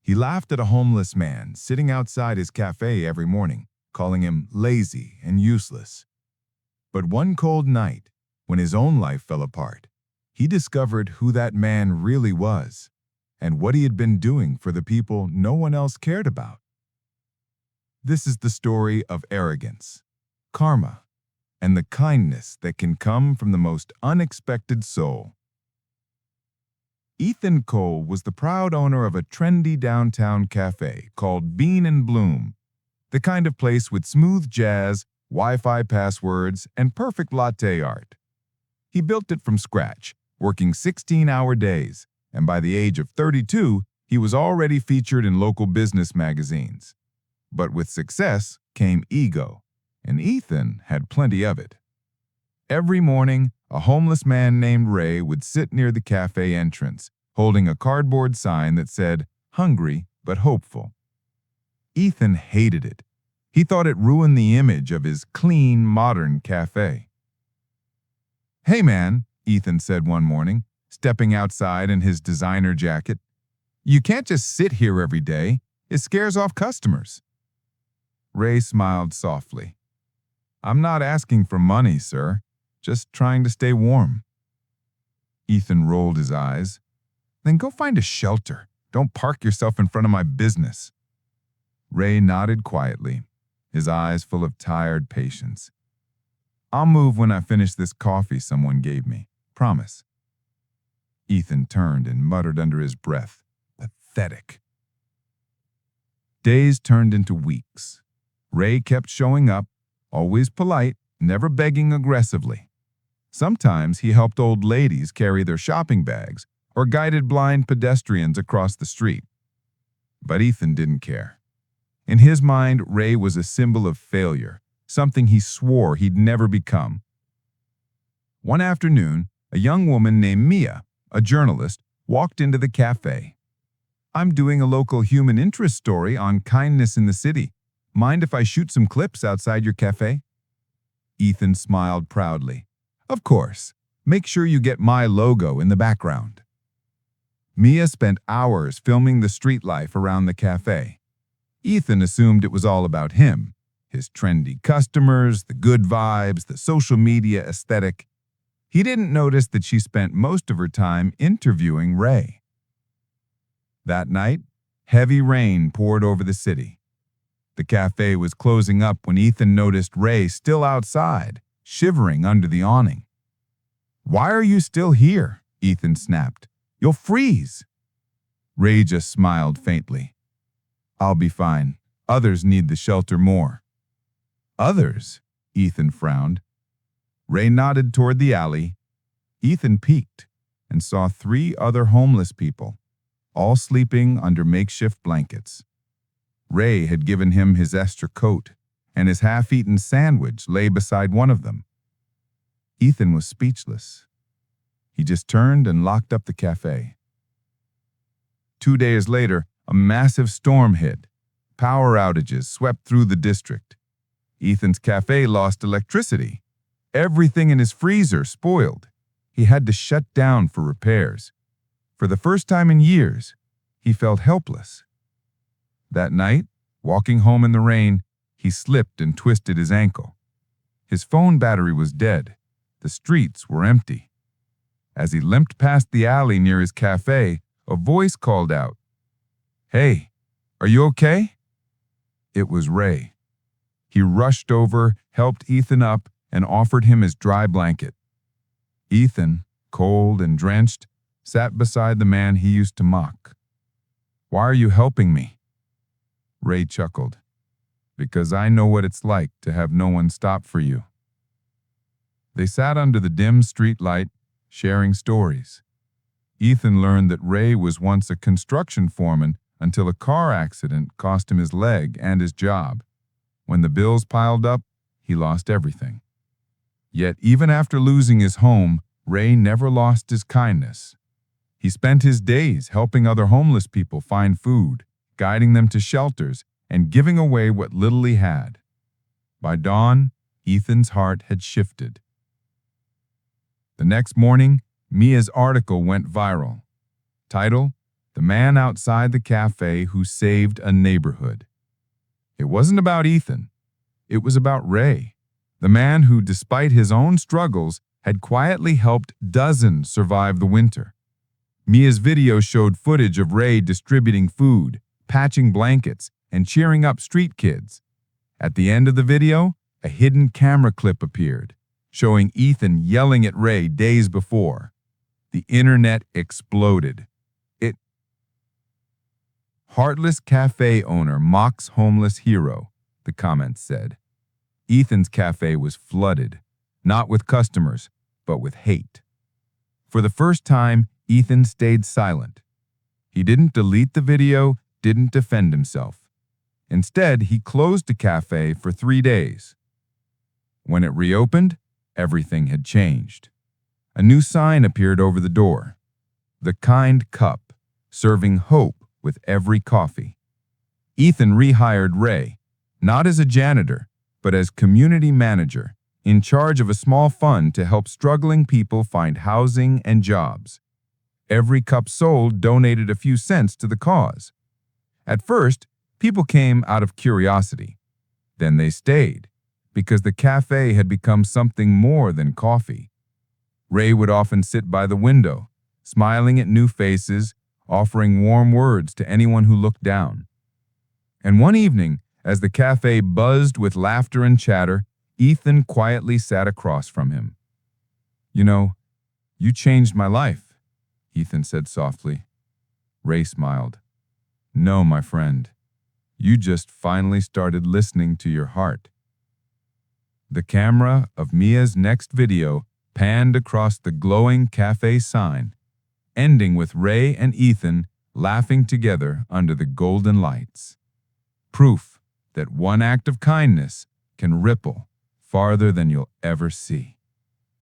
He laughed at a homeless man sitting outside his cafe every morning, calling him lazy and useless. But one cold night, when his own life fell apart, he discovered who that man really was and what he had been doing for the people no one else cared about. This is the story of arrogance, karma, and the kindness that can come from the most unexpected soul. Ethan Cole was the proud owner of a trendy downtown cafe called Bean and Bloom, the kind of place with smooth jazz, Wi-Fi passwords, and perfect latte art. He built it from scratch, working 16-hour days, and by the age of 32, he was already featured in local business magazines. But with success came ego, and Ethan had plenty of it. Every morning, a homeless man named Ray would sit near the cafe entrance, holding a cardboard sign that said, "Hungry but hopeful." Ethan hated it. He thought it ruined the image of his clean, modern cafe. "Hey man," Ethan said one morning, stepping outside in his designer jacket. "You can't just sit here every day. It scares off customers." Ray smiled softly. "I'm not asking for money, sir. Just trying to stay warm." Ethan rolled his eyes. "Then go find a shelter. Don't park yourself in front of my business." Ray nodded quietly, his eyes full of tired patience. "I'll move when I finish this coffee someone gave me. Promise." Ethan turned and muttered under his breath, "Pathetic." Days turned into weeks. Ray kept showing up, always polite, never begging aggressively. Sometimes he helped old ladies carry their shopping bags or guided blind pedestrians across the street. But Ethan didn't care. In his mind, Ray was a symbol of failure, something he swore he'd never become. One afternoon, a young woman named Mia, a journalist, walked into the cafe. "I'm doing a local human interest story on kindness in the city. Mind if I shoot some clips outside your cafe?" Ethan smiled proudly. "Of course. Make sure you get my logo in the background." Mia spent hours filming the street life around the cafe. Ethan assumed it was all about him, his trendy customers, the good vibes, the social media aesthetic. He didn't notice that she spent most of her time interviewing Ray. That night, heavy rain poured over the city. The cafe was closing up when Ethan noticed Ray still outside, shivering under the awning. "Why are you still here?" Ethan snapped. "You'll freeze." Ray just smiled faintly. "I'll be fine. Others need the shelter more." "Others?" Ethan frowned. Ray nodded toward the alley. Ethan peeked and saw 3 other homeless people, all sleeping under makeshift blankets. Ray had given him his extra coat, and his half-eaten sandwich lay beside one of them. Ethan was speechless. He just turned and locked up the cafe. 2 days later, a massive storm hit. Power outages swept through the district. Ethan's cafe lost electricity. Everything in his freezer spoiled. He had to shut down for repairs. For the first time in years, he felt helpless. That night, walking home in the rain, he slipped and twisted his ankle. His phone battery was dead. The streets were empty. As he limped past the alley near his cafe, a voice called out, "Hey, are you okay?" It was Ray. He rushed over, helped Ethan up, and offered him his dry blanket. Ethan, cold and drenched, sat beside the man he used to mock. "Why are you helping me?" Ray chuckled. "Because I know what it's like to have no one stop for you." They sat under the dim street light, sharing stories. Ethan learned that Ray was once a construction foreman until a car accident cost him his leg and his job. When the bills piled up, he lost everything. Yet even after losing his home, Ray never lost his kindness. He spent his days helping other homeless people find food, guiding them to shelters, and giving away what little he had. By dawn, Ethan's heart had shifted. The next morning, Mia's article went viral. Title: the man outside the cafe who saved a neighborhood. It wasn't about Ethan. It was about Ray, the man who, despite his own struggles, had quietly helped dozens survive the winter. Mia's video showed footage of Ray distributing food, patching blankets, and cheering up street kids. At the end of the video, a hidden camera clip appeared, showing Ethan yelling at Ray days before. The internet exploded. Heartless cafe owner mocks homeless hero, the comments said. Ethan's cafe was flooded, not with customers, but with hate. For the first time, Ethan stayed silent. He didn't delete the video, didn't defend himself. Instead, he closed the cafe for 3 days. When it reopened, everything had changed. A new sign appeared over the door. The Kind Cup, serving hope with every coffee. Ethan rehired Ray, not as a janitor, but as community manager, in charge of a small fund to help struggling people find housing and jobs. Every cup sold donated a few cents to the cause. At first, people came out of curiosity. Then they stayed, because the cafe had become something more than coffee. Ray would often sit by the window, smiling at new faces, offering warm words to anyone who looked down. And one evening, as the cafe buzzed with laughter and chatter, Ethan quietly sat across from him. "You know, you changed my life," Ethan said softly. Ray smiled. "No, my friend. You just finally started listening to your heart." The camera of Mia's next video panned across the glowing cafe sign, ending with Ray and Ethan laughing together under the golden lights. Proof that one act of kindness can ripple farther than you'll ever see.